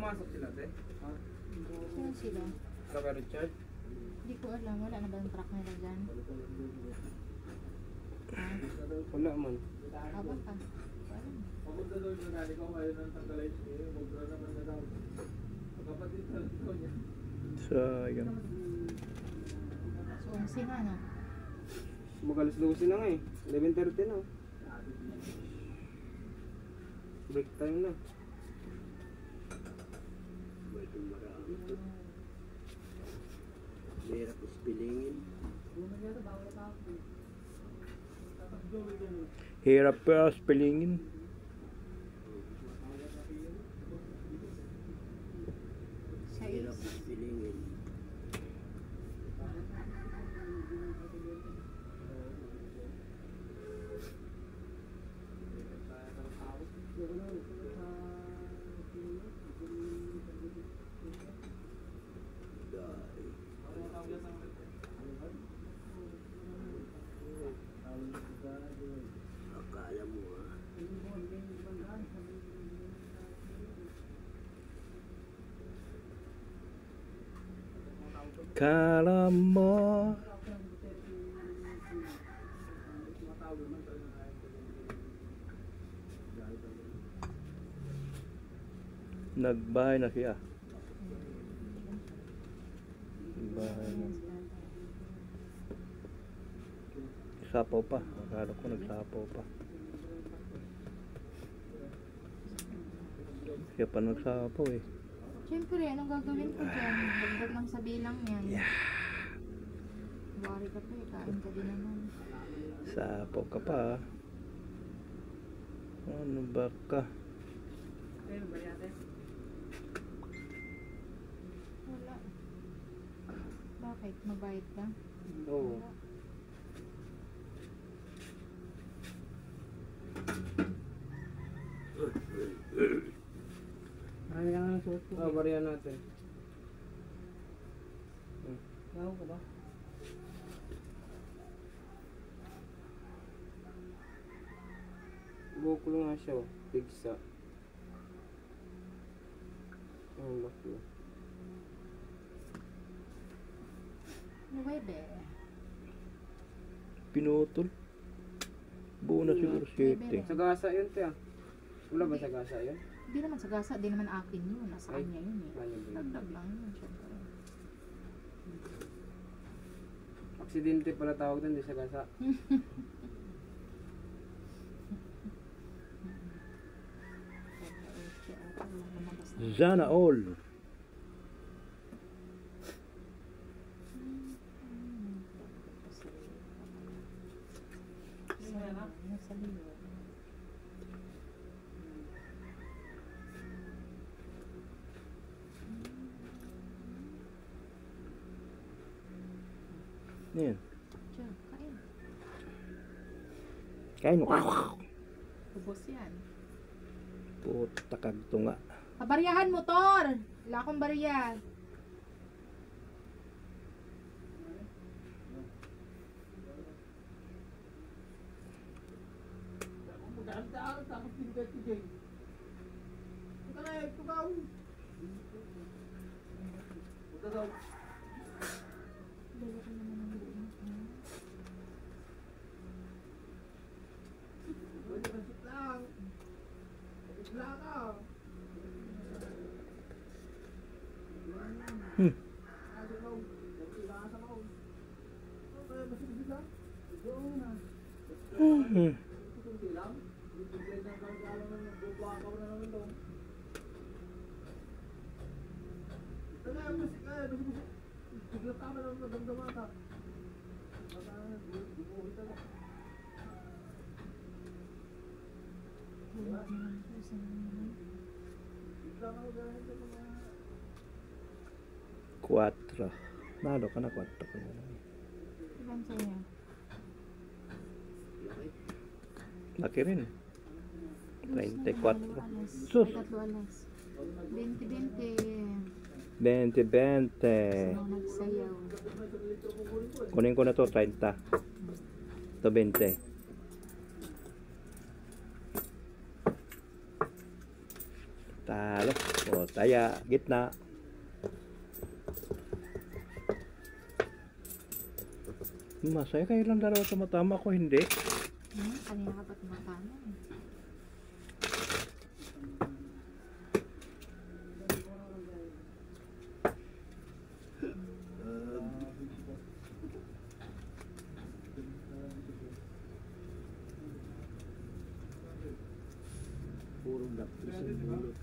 Pumasok sila, te? Ha? Sino sila? Kaka Richard? Hindi ko alam. Wala na ba yung truck nila dyan? Ha? Wala man. Aba ka. Alam. Papunta doon yung nani ko, kayo nang tanggalay siya. Magbra naman na daw. Magkapatid na lang daw niya. Sayang. So, ang sina, no? Magalas 12 na nga eh. 11:30 na. Break time na. Medyo marami ito. Mahirap ispilingin. Hirap pa spellingin. Mahirap ispilingin. Akala mo ah. Kala mo. Nagbahay na siya. Nagbahay na. Sapaw pa. Akala ko nagsapaw pa. Kaya pa nagsapaw eh. Siyempre, anong gagawin ko dyan? Dagdag lang sa bilang yan. Yeah. Wari ka pa eh. Kain ka din naman. Sapaw ka pa. Ano ba ka? Wala. Bakit? Mabait ka? Oo. Marami ka nga ng suot ko. Bariyan natin. Gawa ko ba? Buhok ko lang nga siya, oh. Pigsa. Ang laki. Ano ba be? Pinutol. Buo na siguro siyete. Sagasa yun, te ah. Wala ba sagasa yun? Hindi naman sa gasa. Hindi naman akin yun. Nasa Ay, kanya yun eh. kanya ba yun? Dagdag lang yun. Siyempre. Aksidente pala tawag doon, di sagasa. Sana all. Sa liwa. Yan. Diyan, kain. Kain. Ubos yan. Puta kagtunga. Pabaryahan motor! Wala akong barya. Magdaan-daan, tapos tingkat si Jay. Ito na, ito ka. Ito daw. Dala ko naman ang buong. Pwede ka sit lang. Bigla ka. Kasi mo, nagkilasa mo. Okay, masibig lang. Doon na. Hindi lang. Bigla na kagala na nagbubuha ka na naman doon. Ito na, masik ka. Bigla ka na naman nagdamdamata. Baka na, bubuhi ka na. Bigla ka na gano'n ka mga... 4. Nalo ka na 4 ka na. Ilan sa'yo? Laki rin. 34. Sus! Tatlo alas. 20-20. 20-20. Ano nagsayaw? Kunin ko na to 30. Ito 20. Talo. O, taya, gitna. Masaya kayo lang dalawa tumatama ko, hindi. Kanina ka pa tumatama eh. Puro dapis ang bunot.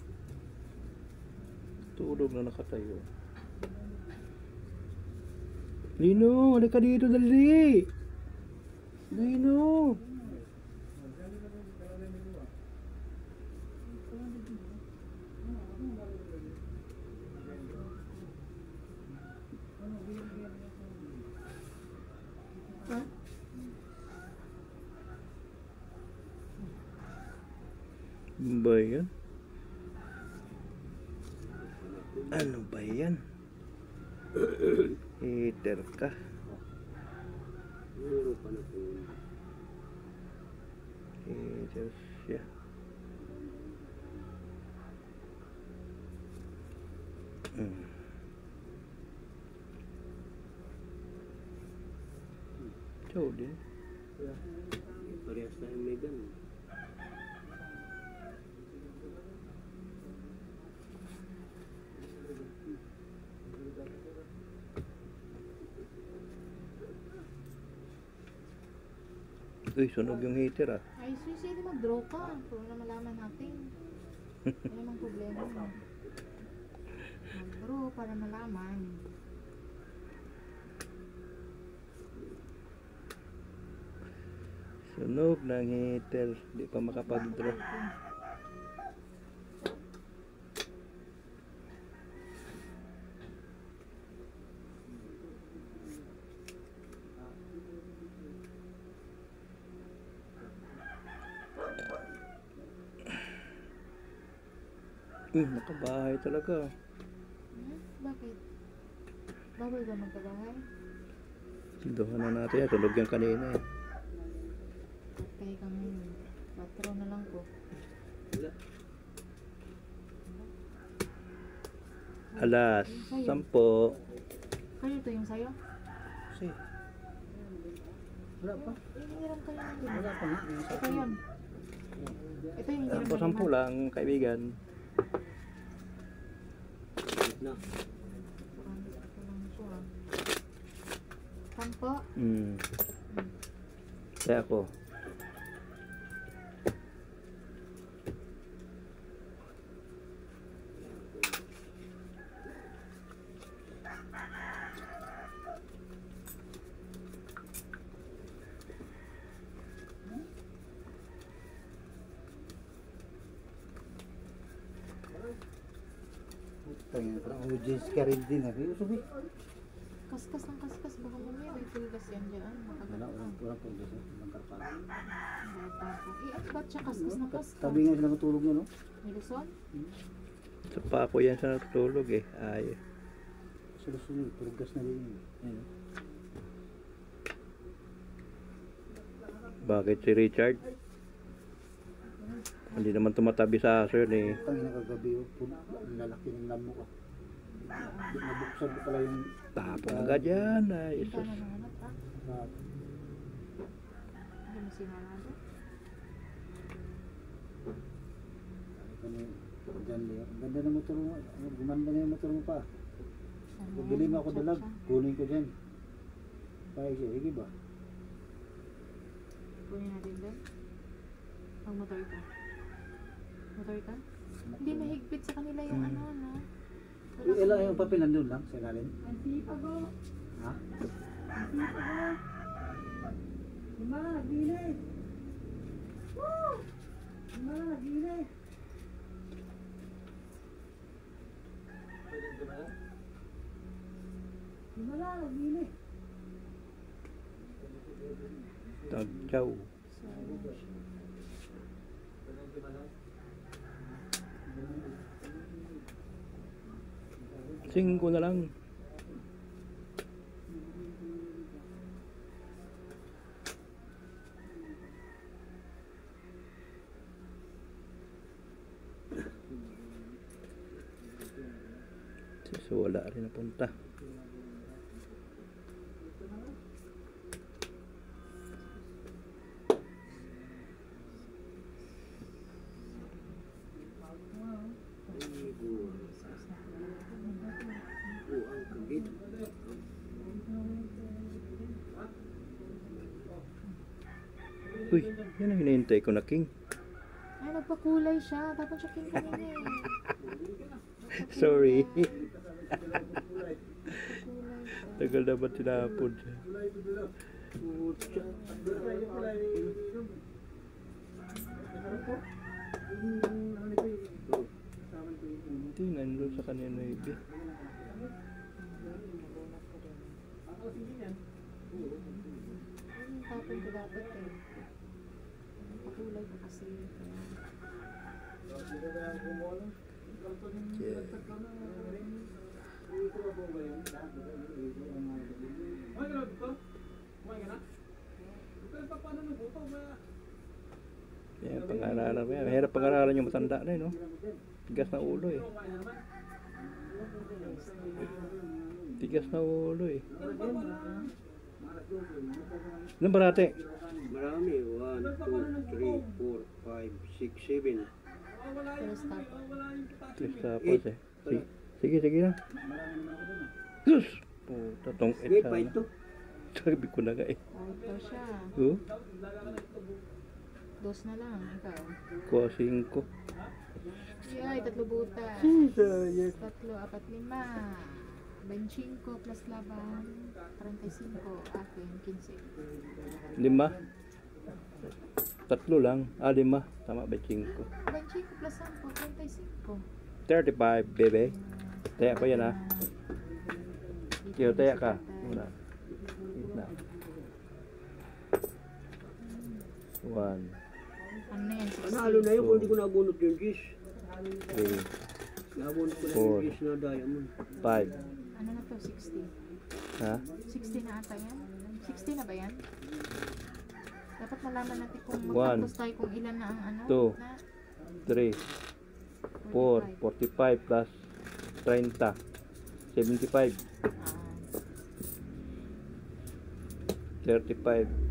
Tulog na nakatayo. Lino, halika dito, dali. Lino. Ba yan? Ano ba yan? Heater ka. Meron pa na po. Heater siya. Chow din. Parehas tayong may ganun. Uy, sunog yung heater ah. Ay, suicide mag-draw ka. Kung na malaman natin. Ano namang problema mo? Mag-draw para malaman. Sunog ng heater. Di pa makapag-draw. Nakabahay talaga. Bakit? Bawal ba magkabahay? Sinduhan na natin yan. Tulog yan kanina eh. Kaya kang patro na lang po. Wala. Alas, 10. Kayo to yung sayo? Kasi, wala pa. Hiniram kayo ng Wala pa nga. Yung Ito yun. Ito yung hiniram Sampo, 10 lang, kaibigan. Na. Sampo? Kaya ako. Tangin, parang audience ka rin din. Sabi, Kaskas ng kaskas. Baka mamaya may pulgas yan dyan. wala, Makagat ka. walang pagdas. Walang karpal. Bata pa. At ba't siya kaskas na kaskas? Tabi nga sila matulog niya, no? May Luzon? Sa pa ako yan sa natutulog eh. Ay. Sila sunod, pagdas na rin yun. Ayun. Bakit si Richard? Hindi naman tumatabi sa aso yun eh. Tangin na kagabi, lalaki ng lamo ka. Nabuksan ko pala yung Tapon agad yan. Ay, Punta sus. na nahanap ha? ah, Hindi mo sinarado? ano, dyan, Leo. Ang ganda ng motor mo. Gumanda na yung motor mo pa. Kung bili mo ako dalag, kunin ko dyan. Kaya siya, higi ba? Kunin natin doon. Ang motor ka. Motor ka? Hindi mahigpit sa kanila yung ano, no? Ilan yung papel nandun lang sa ilalim? Ang sipag o. Ha? Ang sipag o. Lima, nagbili. Woo! Lima, nagbili. Lima na, nagbili. Tagjaw. Singko na lang. So, wala rin napunta. Ang kagit. Uy, yan ang hinihintay ko na king. Ay, nagpakulay siya. Dapat siya king kanina eh. Sorry. Nagpakulay siya. Tagal na ba tinapon siya? Putya. Hindi, nandun sa kanina ibi. Yung tapon ko dapat eh. Nagpakulay ko kasi. Yeah. Yan, pang-aralan mo yan. Mahirap pang-aralan yung matanda na no? Tigas na ulo eh. Tigas na ulo eh. Ilan barate? Marami. 1, 2, 3, 4, 5, 6, 7. First tapon. Tres tapos eh. Sige, sige na. Sus! Puta, tong May sana. pa ito. Sabi ko na nga eh. Auto siya. Oh, Dos na lang. Ikaw. kuha 5. Yay, 3 butas. Sayang. 3, 4, 5. 25 plus laban. 35. Akin, 15. 5. 3 lang. 5. Tama ba 5? 25 plus 10, 35. 35, bebe. Taya pa yan ha. Kiyo, taya ka. Muna. Na. 1, Ano na yan? Panalo na yun kung hindi ko nabunot yung gis. 3, Nabunot ko na Four. yung gis na diamond. 5. Ano na to? 60. Ha? 60 na ata yan? 60 na ba yan? Dapat malaman natin kung One. magtapos tayo kung ilan na ang ano. Two. Na 3, 4, 45 plus 30. 75. Ah, 35.